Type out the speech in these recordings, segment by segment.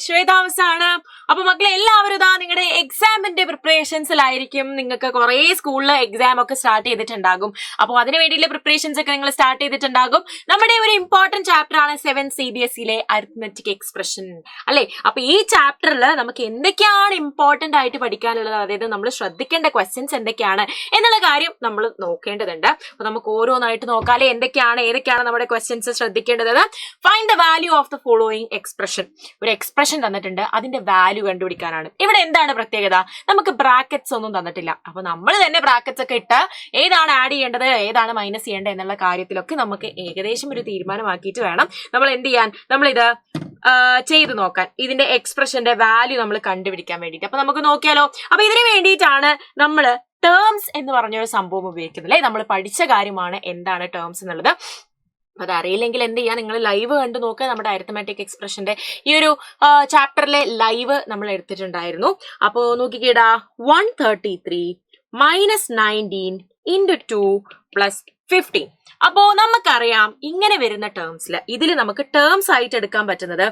ശ്വേതാംസാണ്. അപ്പൊ മക്കളെ എല്ലാവരും ഇതാ നിങ്ങളുടെ എക്സാമിന്റെ പ്രിപ്പറേഷൻസിലായിരിക്കും. നിങ്ങൾക്ക് കുറെ സ്കൂളിൽ എക്സാം ഒക്കെ സ്റ്റാർട്ട് ചെയ്തിട്ടുണ്ടാകും. അപ്പോൾ അതിന് വേണ്ടിയുള്ള പ്രിപ്പറേഷൻസ് ഒക്കെ നിങ്ങൾ സ്റ്റാർട്ട് ചെയ്തിട്ടുണ്ടാകും. നമ്മുടെ ഒരു ഇമ്പോർട്ടന്റ് ചാപ്റ്റർ ആണ് 7th CBSE അരിത്മെറ്റിക് എക്സ്പ്രഷൻ അല്ലെ. അപ്പൊ ഈ ചാപ്റ്ററിൽ നമുക്ക് എന്തൊക്കെയാണ് ഇമ്പോർട്ടന്റ് ആയിട്ട് പഠിക്കാനുള്ളത്, അതായത് നമ്മൾ ശ്രദ്ധിക്കേണ്ട ക്വസ്റ്റ്യൻസ് എന്തൊക്കെയാണ് എന്നുള്ള കാര്യം നമ്മൾ നോക്കേണ്ടതുണ്ട്. അപ്പൊ നമുക്ക് ഓരോന്നായിട്ട് നോക്കാല്ലേ ഏതൊക്കെയാണ് നമ്മുടെ ക്വസ്റ്റ്യൻസ് ശ്രദ്ധിക്കേണ്ടത്. Find the value of the following expression. ഒരു എക്സ്പ്രഷൻ തന്നിട്ടുണ്ട്, അതിന്റെ വാല്യൂ കണ്ടുപിടിക്കാനാണ്. ഇവിടെ എന്താണ് പ്രത്യേകത? നമുക്ക് ബ്രാക്കറ്റ്സ് ഒന്നും തന്നിട്ടില്ല. അപ്പൊ നമ്മൾ തന്നെ ബ്രാക്കറ്റ്സ് ഒക്കെ ഇട്ട് ഏതാണ് ആഡ് ചെയ്യേണ്ടത് ഏതാണ് മൈനസ് ചെയ്യേണ്ടത് എന്നുള്ള കാര്യത്തിലൊക്കെ നമുക്ക് ഏകദേശം ഒരു തീരുമാനമാക്കിയിട്ട് വേണം നമ്മൾ എന്ത് ചെയ്യാൻ, നമ്മളിത് ചെയ്ത് നോക്കാൻ, ഇതിന്റെ എക്സ്പ്രഷന്റെ വാല്യൂ നമ്മൾ കണ്ടുപിടിക്കാൻ വേണ്ടിയിട്ട്. അപ്പൊ നമുക്ക് നോക്കിയാലോ. അപ്പൊ ഇതിന് വേണ്ടിയിട്ടാണ് നമ്മൾ ടേംസ് എന്ന് പറഞ്ഞൊരു സംഭവം ഉപയോഗിക്കുന്നത് അല്ലെ. നമ്മൾ പഠിച്ച കാര്യമാണ് എന്താണ് ടേംസ് എന്നുള്ളത്. അതറിയില്ലെങ്കിൽ എന്ത് ചെയ്യാം, നിങ്ങൾ ലൈവ് കണ്ടു നോക്കുക. നമ്മുടെ അരിത്മെറ്റിക് എക്സ്പ്രഷന്റെ ഈ ഒരു ചാപ്റ്ററിലെ ലൈവ് നമ്മൾ എടുത്തിട്ടുണ്ടായിരുന്നു. അപ്പോ നോക്കിക്കേടാ, 133 - 19 × 2 + 15. അപ്പോ നമുക്കറിയാം ഇങ്ങനെ വരുന്ന ടേംസിൽ ഇതിൽ നമുക്ക് ടേംസ് ആയിട്ട് എടുക്കാൻ പറ്റുന്നത്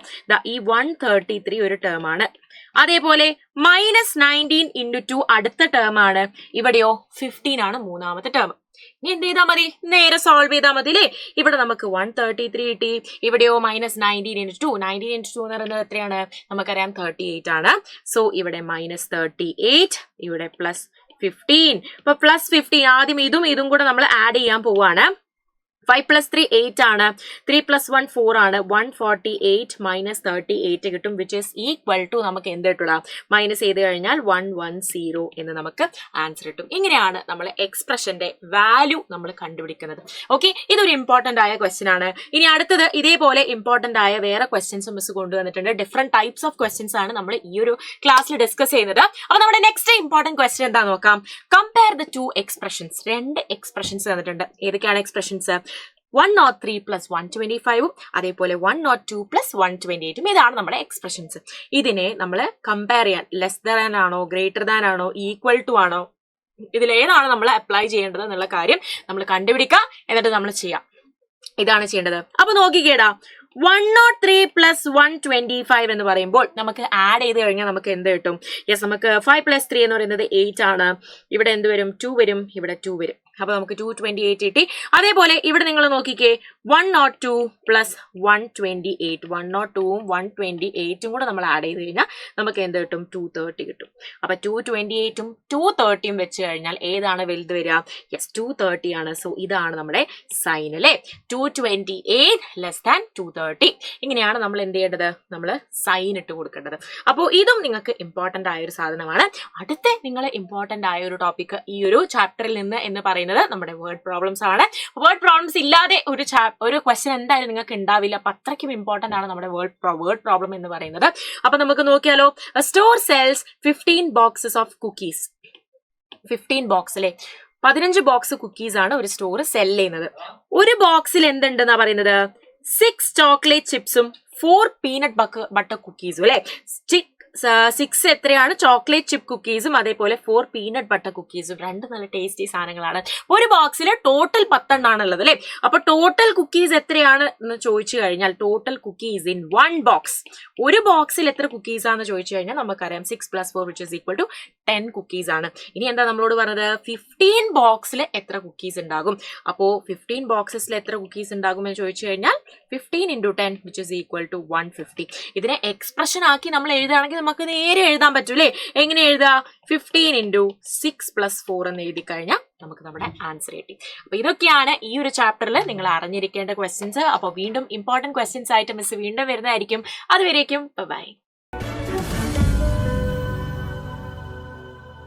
ഈ 133 ഒരു ടേം ആണ്. അതേപോലെ -19 × 2 അടുത്ത ടേം ആണ്. ഇവിടെയോ 15 ആണ് മൂന്നാമത്തെ ടേം. ഇനി എന്ത് ചെയ്താൽ മതി, നേരെ സോൾവ് ചെയ്താൽ മതി അല്ലേ. ഇവിടെ നമുക്ക് 133 കിട്ടി, ഇവിടെയോ -19 × 2. 19 × 2 എന്ന് പറയുന്നത് എത്രയാണ്? നമുക്കറിയാം 38 ആണ്. സോ ഇവിടെ -38, ഇവിടെ +15. അപ്പൊ +15 ആദ്യം ഇതും കൂടെ നമ്മൾ ആഡ് ചെയ്യാൻ പോവാണ്. 5 + 3 8 ആണ്. 3 + 1 4 ആണ്. 148 - 38 കിട്ടും, വിച്ച് ഈസ് ഈക്വൽ ടു നമുക്ക് എന്ത് കിട്ടുക, മൈനസ് ചെയ്ത് കഴിഞ്ഞാൽ 110 എന്ന് നമുക്ക് ആൻസർ കിട്ടും. ഇങ്ങനെയാണ് നമ്മൾ എക്സ്പ്രഷന്റെ വാല്യൂ നമ്മൾ കണ്ടുപിടിക്കുന്നത്. ഓക്കെ, ഇതൊരു ഇമ്പോർട്ടന്റ് ആയ ക്വസ്റ്റ്യൻ ആണ്. ഇനി അടുത്തത് ഇതേപോലെ ഇമ്പോർട്ടന്റ് ആയ വേറെ ക്വസ്റ്റ്യൻസ് മിസ് കൊണ്ടുവന്നിട്ടുണ്ട്. ഡിഫറെന്റ് ടൈപ്സ് ഓഫ് ക്വസ്റ്റ്യൻസ് ആണ് നമ്മൾ ഈ ഒരു ക്ലാസ്സിൽ ഡിസ്കസ് ചെയ്യുന്നത്. അപ്പൊ നമ്മുടെ നെക്സ്റ്റ് ഇമ്പോർട്ടന്റ് ക്വസ്റ്റ്യൻ എന്താ നോക്കാം. Compare the 2 expressions. 2 എക്സ്പ്രഷൻസ് തന്നിട്ടുണ്ട്. ഏതൊക്കെയാണ് എക്സ്പ്രഷൻസ്? 103 + 125 അതേപോലെ 102 + 128. ഇതാണ് നമ്മുടെ എക്സ്പ്രഷൻസ്. ഇതിനെ നമ്മൾ കമ്പയർ ചെയ്യാൻ ലെസ് ദാൻ ആണോ, ഗ്രേറ്റർ ദാൻ ആണോ, ഈക്വൽ ടു ആണോ, ഇതിലേതാണ് നമ്മൾ അപ്ലൈ ചെയ്യേണ്ടത് എന്നുള്ള കാര്യം നമ്മൾ കണ്ടുപിടിക്കുക. എന്നിട്ട് നമ്മൾ ചെയ്യാം. ഇതാണ് ചെയ്യേണ്ടത്. അപ്പൊ നോക്കിക്കേടാ, 103 + 125 എന്ന് പറയുമ്പോൾ നമുക്ക് ആഡ് ചെയ്ത് കഴിഞ്ഞാൽ നമുക്ക് എന്ത് കിട്ടും? യെസ്, നമുക്ക് 5 + 3 എന്ന് പറയുന്നത് 8 ആണ്. ഇവിടെ എന്ത് വരും? 2 വരും. ഇവിടെ 2 വരും. അപ്പൊ നമുക്ക് 228 കിട്ടി. അതേപോലെ ഇവിടെ നിങ്ങൾ നോക്കിക്കേ, 102 + 128. 102ഉം 128ഉം കൂടെ നമ്മൾ ആഡ് ചെയ്ത് കഴിഞ്ഞാൽ നമുക്ക് എന്ത് കിട്ടും? 230 കിട്ടും. അപ്പൊ 228ഉം 230ഉം വെച്ച് കഴിഞ്ഞാൽ ഏതാണ് വലുത് വരിക? യെസ്, 230 ആണ്. സോ ഇതാണ് നമ്മുടെ സൈൻ അല്ലേ. 228 > 230. ഇങ്ങനെയാണ് നമ്മൾ എന്ത് ചെയ്യേണ്ടത്? നമ്മൾ സൈൻ ഇട്ട് കൊടുക്കേണ്ടത്. അപ്പോൾ ഇതും നിങ്ങൾക്ക് ഇമ്പോർട്ടന്റ് ആയ ഒരു സാധനമാണ്. അടുത്ത നിങ്ങൾ ഇമ്പോർട്ടന്റ് ആയ ഒരു ടോപ്പിക് ഈ ഒരു ചാപ്റ്ററിൽ നിന്ന് എന്ന് പറയുന്നത് നമ്മുടെ വേർഡ് പ്രോബ്ലംസ് ആണ്. വേർഡ് പ്രോബ്ലംസ് ഇല്ലാതെ ഒരു ക്വസ്റ്റ്യൻ എന്തായാലും നിങ്ങൾക്ക് ഉണ്ടാവില്ല. അപ്പൊ അത്രയ്ക്കും ഇമ്പോർട്ടന്റ് ആണ് നമ്മുടെ വേർഡ് പ്രോബ്ലം എന്ന് പറയുന്നത്. അപ്പൊ നമുക്ക് നോക്കിയാലോ. Store cells 15 boxes of cookies. 15 box അല്ലെ, 15 ബോക്സ് കുക്കീസ് ആണ് ഒരു സ്റ്റോർ സെൽ ചെയ്യുന്നത്. ഒരു ബോക്സിൽ എന്തുണ്ടെന്നാ പറയുന്നത്? 6 ചോക്ലേറ്റ് ചിപ്സും 4 പീനട്ട് ബട്ടർ കുക്കീസും അല്ലെ. 6 എത്രയാണ്? ചോക്ലേറ്റ് ചിപ്പ് കുക്കീസും അതേപോലെ 4 പീനട്ട് ബട്ടർ കുക്കീസും. രണ്ട് നല്ല ടേസ്റ്റി സാധനങ്ങളാണ്. ഒരു ബോക്സിൽ ടോട്ടൽ 10 ഉള്ളത് അല്ലെ. അപ്പൊ ടോട്ടൽ കുക്കീസ് എത്രയാണ് എന്ന് ചോദിച്ചു കഴിഞ്ഞാൽ, ടോട്ടൽ കുക്കീസ് ഇൻ 1 ബോക്സ്, ഒരു ബോക്സിൽ എത്ര കുക്കീസ് ആണെന്ന് ചോദിച്ചു കഴിഞ്ഞാൽ നമുക്കറിയാം 6 + 4 which is equal to 10 cookies ആണ്. ഇനി എന്താ നമ്മളോട് പറഞ്ഞത്? 15 ബോക്സിൽ എത്ര കുക്കീസ് ഉണ്ടാകും? അപ്പോ 15 ബോക്സസിൽ എത്ര കുക്കീസ് ഉണ്ടാകും എന്ന് ചോദിച്ചു കഴിഞ്ഞാൽ 15 × 10 which is equal to 150. ഇതിനെ എക്സ്പ്രഷൻ ആക്കി നമ്മൾ എഴുതുകയാണെങ്കിൽ നമുക്ക് നേരെ എഴുതാൻ പറ്റൂലേ. എങ്ങനെ എഴുതാ? 15 × 6 + 4 എന്ന് എഴുതി കഴിഞ്ഞാൽ നമുക്ക് നമ്മുടെ ആൻസർ കിട്ടി. അപ്പൊ ഇതൊക്കെയാണ് ഈ ഒരു ചാപ്റ്ററിൽ നിങ്ങൾ അറിഞ്ഞിരിക്കേണ്ട ക്വസ്റ്റ്യൻസ്. അപ്പോൾ വീണ്ടും ഇമ്പോർട്ടന്റ് ക്വസ്റ്റ്യൻസ് ആയിട്ട് മിസ് വീണ്ടും വരുന്നതായിരിക്കും. അതുവരേക്കും ബൈ.